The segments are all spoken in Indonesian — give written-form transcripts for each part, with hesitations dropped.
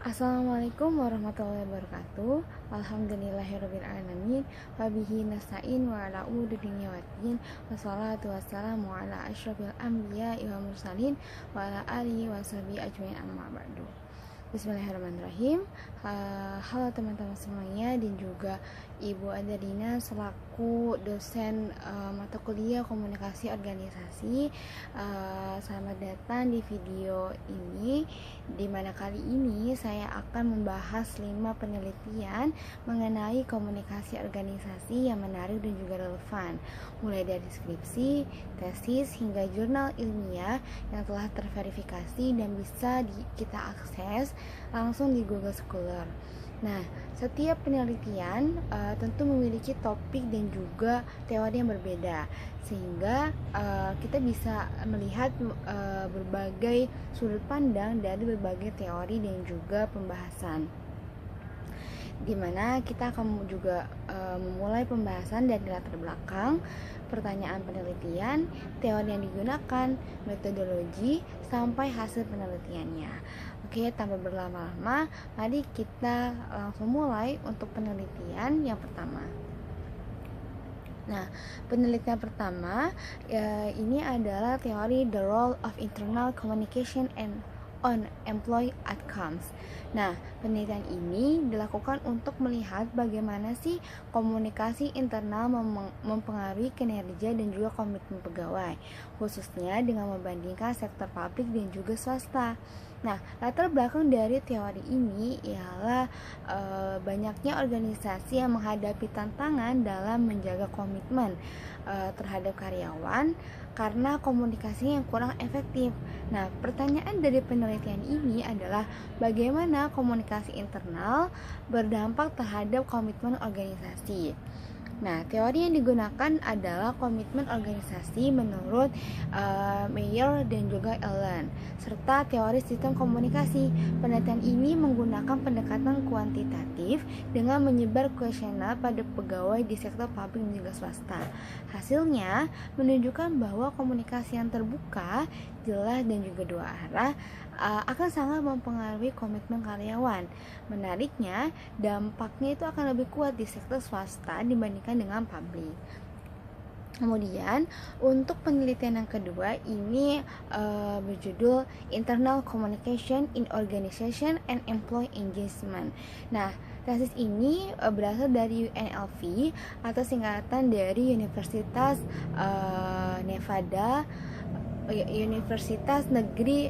Assalamualaikum warahmatullahi wabarakatuh. Alhamdulillahirrabbilalamin. Wabihi nasta'in wa ala umuri dunya waddin. Wassalatu wassalamu ala asyrafil anbiya wa mursalin wa ala alihi wa sahbihi ajmain, amma ba'du. Bismillahirrahmanirrahim. Halo teman-teman semuanya dan juga Ibu Adelina selaku dosen mata kuliah komunikasi organisasi. Selamat datang di video ini, di mana kali ini saya akan membahas 5 penelitian mengenai komunikasi organisasi yang menarik dan juga relevan, mulai dari skripsi, tesis, hingga jurnal ilmiah yang telah terverifikasi dan bisa kita akses langsung di Google Scholar. Nah, setiap penelitian tentu memiliki topik dan juga teori yang berbeda, sehingga kita bisa melihat berbagai sudut pandang dari berbagai teori dan juga pembahasan, dimana kita akan juga memulai pembahasan dari latar belakang, pertanyaan penelitian, teori yang digunakan, metodologi, sampai hasil penelitiannya. Oke, tanpa berlama-lama, mari kita langsung mulai untuk penelitian yang pertama. Nah, penelitian pertama ini adalah teori The Role of Internal Communication and on Employee Outcomes. Nah, penelitian ini dilakukan untuk melihat bagaimana sih komunikasi internal mempengaruhi kinerja dan juga komitmen pegawai, khususnya dengan membandingkan sektor publik dan juga swasta. Nah, latar belakang dari teori ini ialah banyaknya organisasi yang menghadapi tantangan dalam menjaga komitmen terhadap karyawan karena komunikasinya yang kurang efektif. Nah, pertanyaan dari penelitian ini adalah bagaimana komunikasi internal berdampak terhadap komitmen organisasi. Nah, teori yang digunakan adalah komitmen organisasi menurut Meyer dan juga Allen, serta teori sistem komunikasi. Penelitian ini menggunakan pendekatan kuantitatif dengan menyebar kuesioner pada pegawai di sektor publik dan juga swasta. Hasilnya menunjukkan bahwa komunikasi yang terbuka, jelas dan juga dua arah akan sangat mempengaruhi komitmen karyawan. Menariknya, dampaknya itu akan lebih kuat di sektor swasta dibandingkan dengan publik. Kemudian untuk penelitian yang kedua ini berjudul Internal Communication in Organization and Employee Engagement. Nah, tesis ini berasal dari UNLV atau singkatan dari Universitas Nevada, Universitas Negeri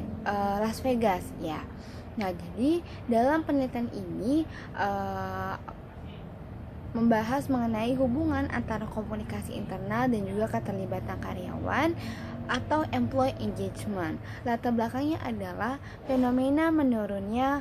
Las Vegas ya. Nah, jadi dalam penelitian ini membahas mengenai hubungan antara komunikasi internal dan juga keterlibatan karyawan atau employee engagement. Latar belakangnya adalah fenomena menurunnya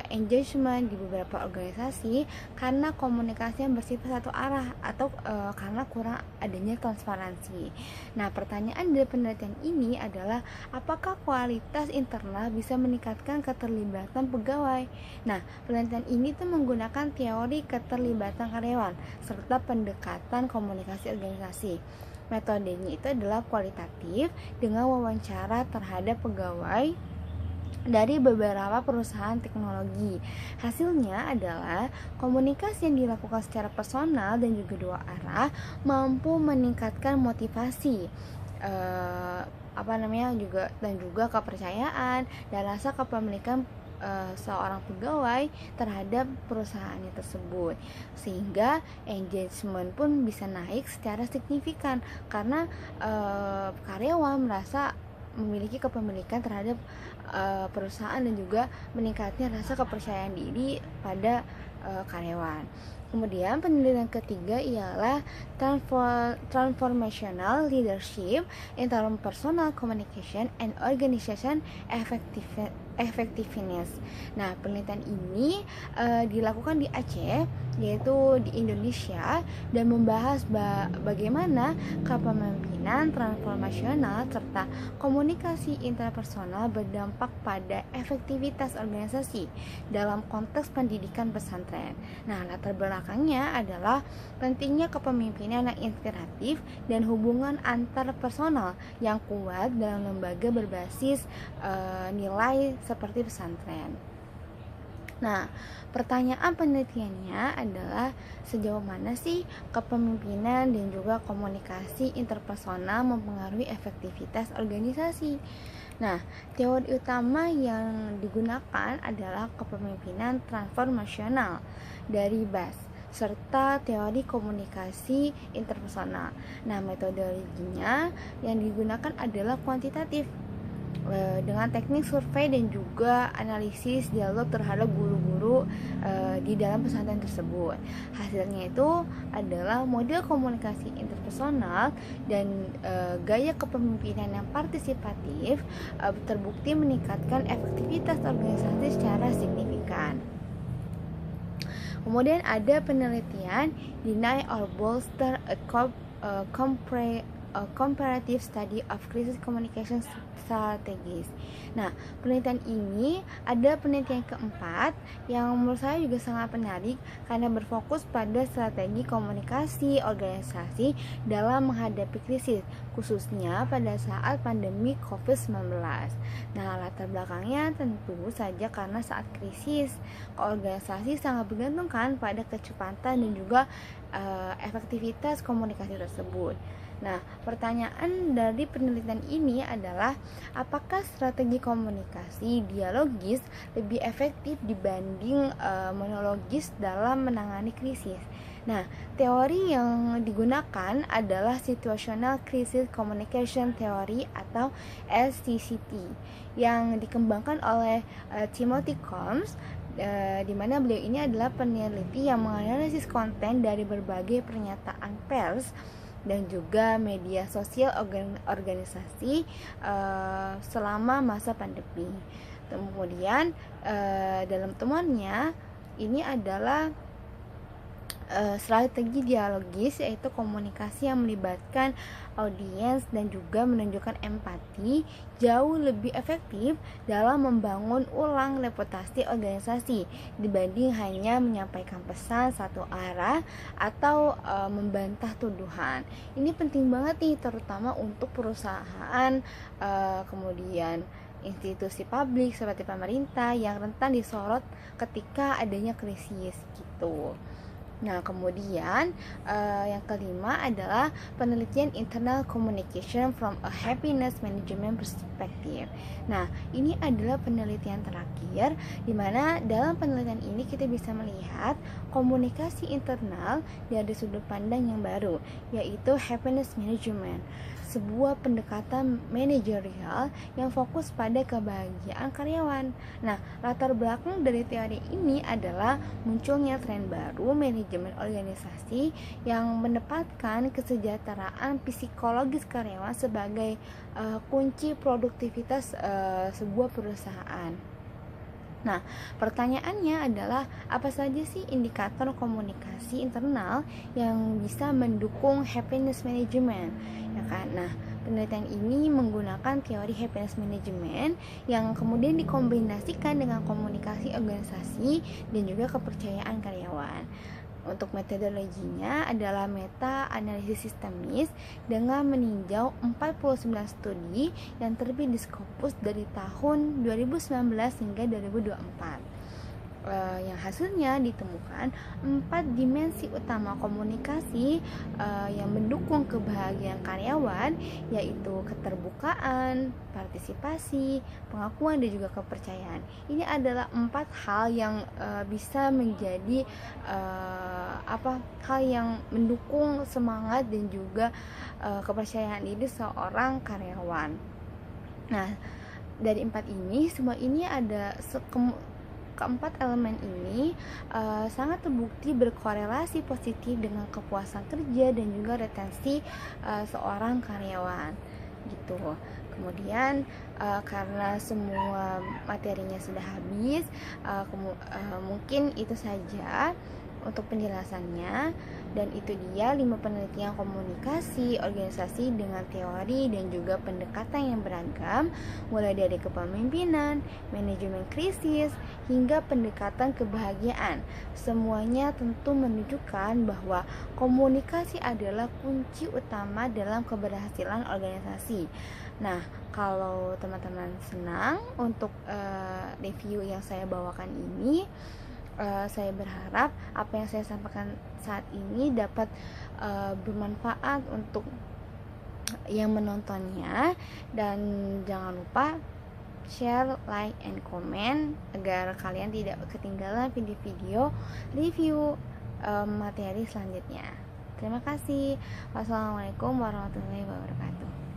engagement di beberapa organisasi karena komunikasi yang bersifat satu arah atau karena kurang adanya transparansi. Nah, pertanyaan dari penelitian ini adalah apakah kualitas internal bisa meningkatkan keterlibatan pegawai? Nah, penelitian ini tuh menggunakan teori keterlibatan karyawan serta pendekatan komunikasi organisasi. Metodenya itu adalah kualitatif dengan wawancara terhadap pegawai dari beberapa perusahaan teknologi. Hasilnya adalah komunikasi yang dilakukan secara personal dan juga dua arah mampu meningkatkan motivasi dan juga kepercayaan dan rasa kepemilikan seorang pegawai terhadap perusahaannya tersebut, sehingga engagement pun bisa naik secara signifikan karena karyawan merasa memiliki kepemilikan terhadap perusahaan dan juga meningkatnya rasa kepercayaan diri pada karyawan. Kemudian penelitian ketiga ialah transformational leadership, interpersonal communication and organization effectiveness. Nah, penelitian ini dilakukan di Aceh, yaitu di Indonesia, dan membahas bagaimana kepemimpinan transformasional serta komunikasi interpersonal berdampak pada efektivitas organisasi dalam konteks pendidikan pesantren. Nah, latar belakangnya adalah pentingnya kepemimpinan yang inspiratif dan hubungan antar personal yang kuat dalam lembaga berbasis nilai seperti pesantren. Nah, pertanyaan penelitiannya adalah sejauh mana sih kepemimpinan dan juga komunikasi interpersonal mempengaruhi efektivitas organisasi. Nah, teori utama yang digunakan adalah kepemimpinan transformasional dari BAS serta teori komunikasi interpersonal. Nah, metodologinya yang digunakan adalah kuantitatif dengan teknik survei dan juga analisis dialog terhadap guru-guru di dalam pesantren tersebut. Hasilnya itu adalah model komunikasi interpersonal dan gaya kepemimpinan yang partisipatif terbukti meningkatkan efektivitas organisasi secara signifikan. Kemudian ada penelitian Deny or Bolster a comparative study of crisis communication strategies. Nah, penelitian ini ada penelitian keempat yang menurut saya juga sangat menarik karena berfokus pada strategi komunikasi organisasi dalam menghadapi krisis, khususnya pada saat pandemi COVID-19. Nah, latar belakangnya tentu saja karena saat krisis, organisasi sangat bergantung kan pada kecepatan dan juga efektivitas komunikasi tersebut. Nah, pertanyaan dari penelitian ini adalah apakah strategi komunikasi dialogis lebih efektif dibanding monologis dalam menangani krisis? Nah, teori yang digunakan adalah Situational Crisis Communication Theory atau SCCT yang dikembangkan oleh Timothy Combs, di mana beliau ini adalah peneliti yang menganalisis konten dari berbagai pernyataan pers dan juga media sosial organisasi selama masa pandemi. Kemudian dalam temuannya ini adalah strategi dialogis, yaitu komunikasi yang melibatkan audiens dan juga menunjukkan empati, jauh lebih efektif dalam membangun ulang reputasi organisasi dibanding hanya menyampaikan pesan satu arah atau membantah tuduhan. Ini penting banget nih, terutama untuk perusahaan, kemudian institusi publik seperti pemerintah yang rentan disorot ketika adanya krisis gitu. Nah, kemudian yang kelima adalah penelitian internal communication from a happiness management perspective. Nah, ini adalah penelitian terakhir di mana dalam penelitian ini kita bisa melihat komunikasi internal dari sudut pandang yang baru, yaitu happiness management, sebuah pendekatan manajerial yang fokus pada kebahagiaan karyawan. Nah, latar belakang dari teori ini adalah munculnya tren baru manajemen organisasi yang menempatkan kesejahteraan psikologis karyawan sebagai kunci produktivitas sebuah perusahaan. Nah, pertanyaannya adalah apa saja sih indikator komunikasi internal yang bisa mendukung happiness management, ya kan? Nah, penelitian ini menggunakan teori happiness management yang kemudian dikombinasikan dengan komunikasi organisasi dan juga kepercayaan karyawan. Untuk metodologinya adalah meta-analisis sistemis dengan meninjau 49 studi yang terbit di Scopus dari tahun 2019 hingga 2024. Yang hasilnya ditemukan 4 dimensi utama komunikasi yang mendukung kebahagiaan karyawan, yaitu keterbukaan, partisipasi, pengakuan, dan juga kepercayaan. Ini adalah 4 hal yang bisa menjadi hal yang mendukung semangat dan juga kepercayaan diri seorang karyawan. Nah, dari 4 ini, semua ini ada keempat elemen ini sangat terbukti berkorelasi positif dengan kepuasan kerja dan juga retensi seorang karyawan gitu. Kemudian karena semua materinya sudah habis, mungkin itu saja untuk penjelasannya. Dan itu dia 5 penelitian komunikasi organisasi dengan teori dan juga pendekatan yang beragam, mulai dari kepemimpinan, manajemen krisis, hingga pendekatan kebahagiaan. Semuanya tentu menunjukkan bahwa komunikasi adalah kunci utama dalam keberhasilan organisasi. Nah, kalau teman-teman senang untuk review yang saya bawakan ini, saya berharap apa yang saya sampaikan saat ini dapat bermanfaat untuk yang menontonnya, dan jangan lupa share, like, and comment agar kalian tidak ketinggalan video-video review materi selanjutnya. Terima kasih. Wassalamualaikum warahmatullahi wabarakatuh.